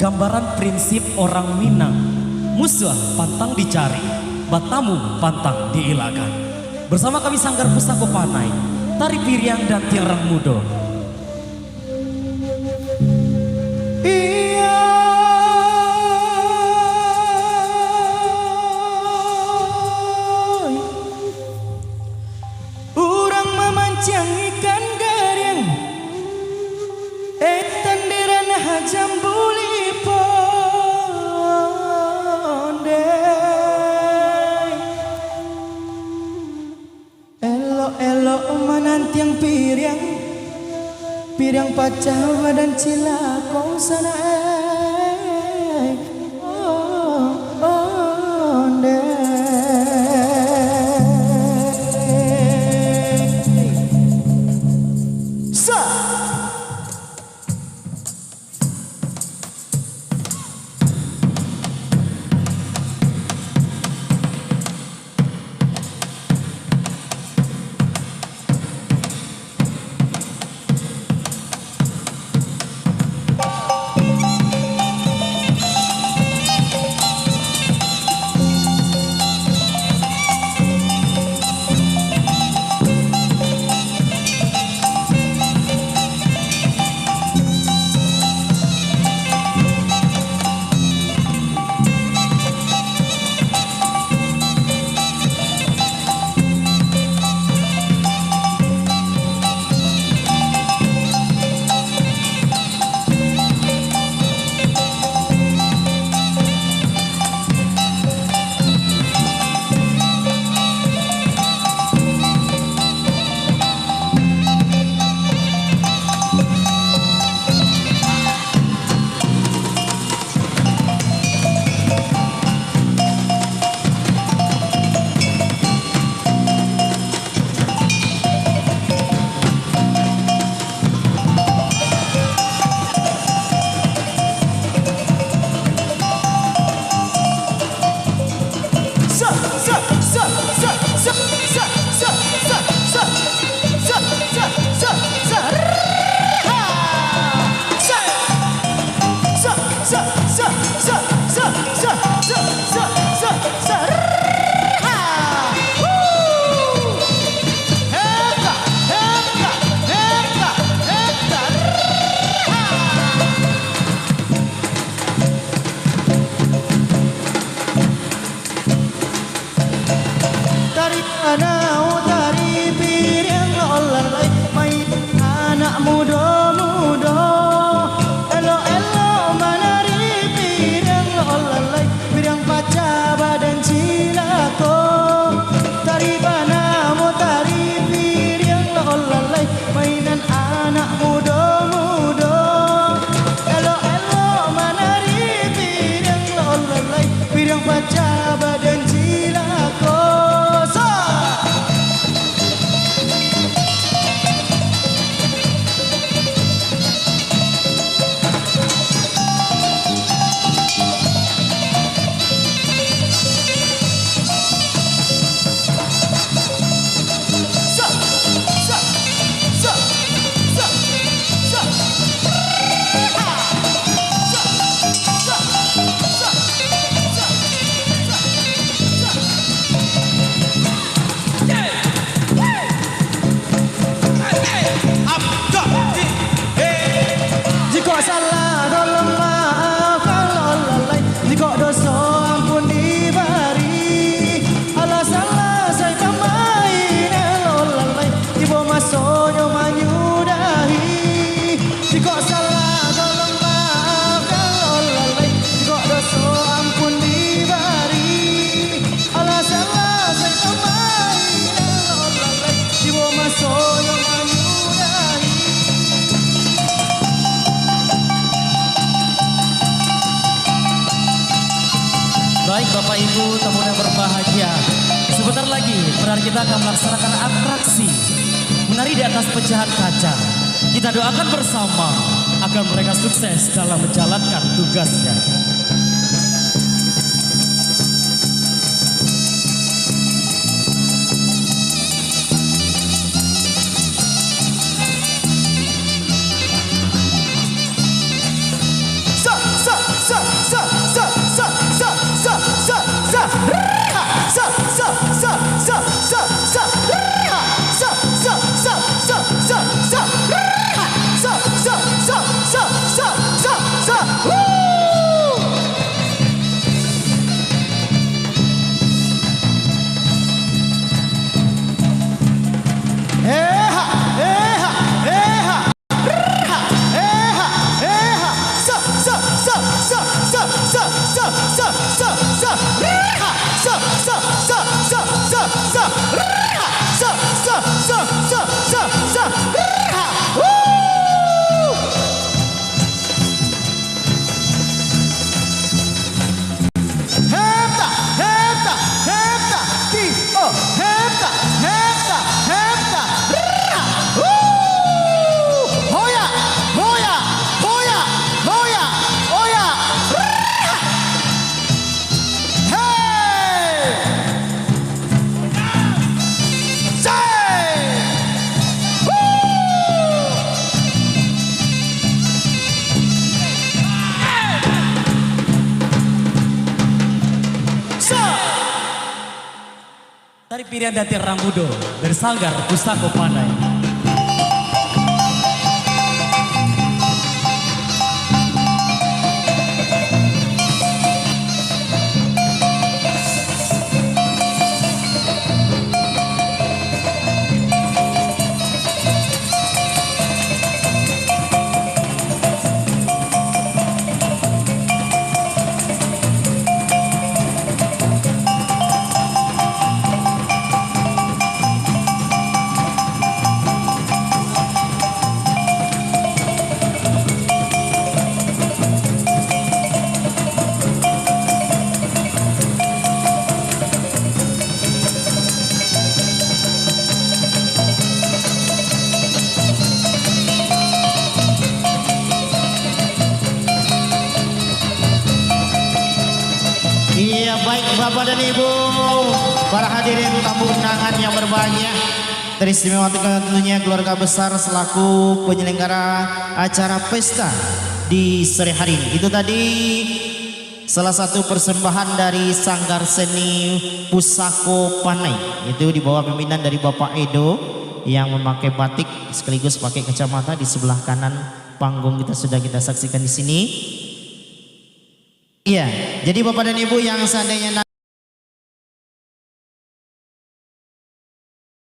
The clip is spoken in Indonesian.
gambaran prinsip orang Minang. Musuh pantang dicari, batamu pantang diilahkan. Bersama kami Sanggar Pusako Panai, Tari Piriang dan Tirang Mudo. Yang ikan garing tenderan hajam buli ponde elo manantiang piriang pacah dan cilakong sana Tari Piriang olalai main anak muda elo menari Piriang olalai Piriang paca badan cilako tari banamu tari Piriang olalai mainan anak muda elo menari Piriang olalai Piriang paca badan cilako. Salah tolong maaf kalau lalai, jika dosa ampun diberi. Alah salah saya pemain kalau lalai, ibu masuknya menyudahi. Jika salah tolong maaf kalau lalai, jika dosa ampun diberi. Alah salah saya pemain kalau lalai, ibu masuknya menyudahi. Baik Bapak Ibu tamu yang berbahagia, sebentar lagi penari kita akan melaksanakan atraksi menari di atas pecahan kaca. Kita doakan bersama agar mereka sukses dalam menjalankan tugasnya. Pirian Dati Rambudo dari Sanggar Pusako Pandai. Iya, baik Bapak dan Ibu, para hadirin tamu undangan yang berbahagia, teristimewa tentunya keluarga besar selaku penyelenggara acara pesta di sore hari ini. Itu tadi salah satu persembahan dari Sanggar Seni Pusako Pandai, itu di bawah pimpinan dari Bapak Edo yang memakai batik sekaligus pakai kacamata. Di sebelah kanan panggung kita sudah kita saksikan di sini. Iya, jadi Bapak dan Ibu yang seandainya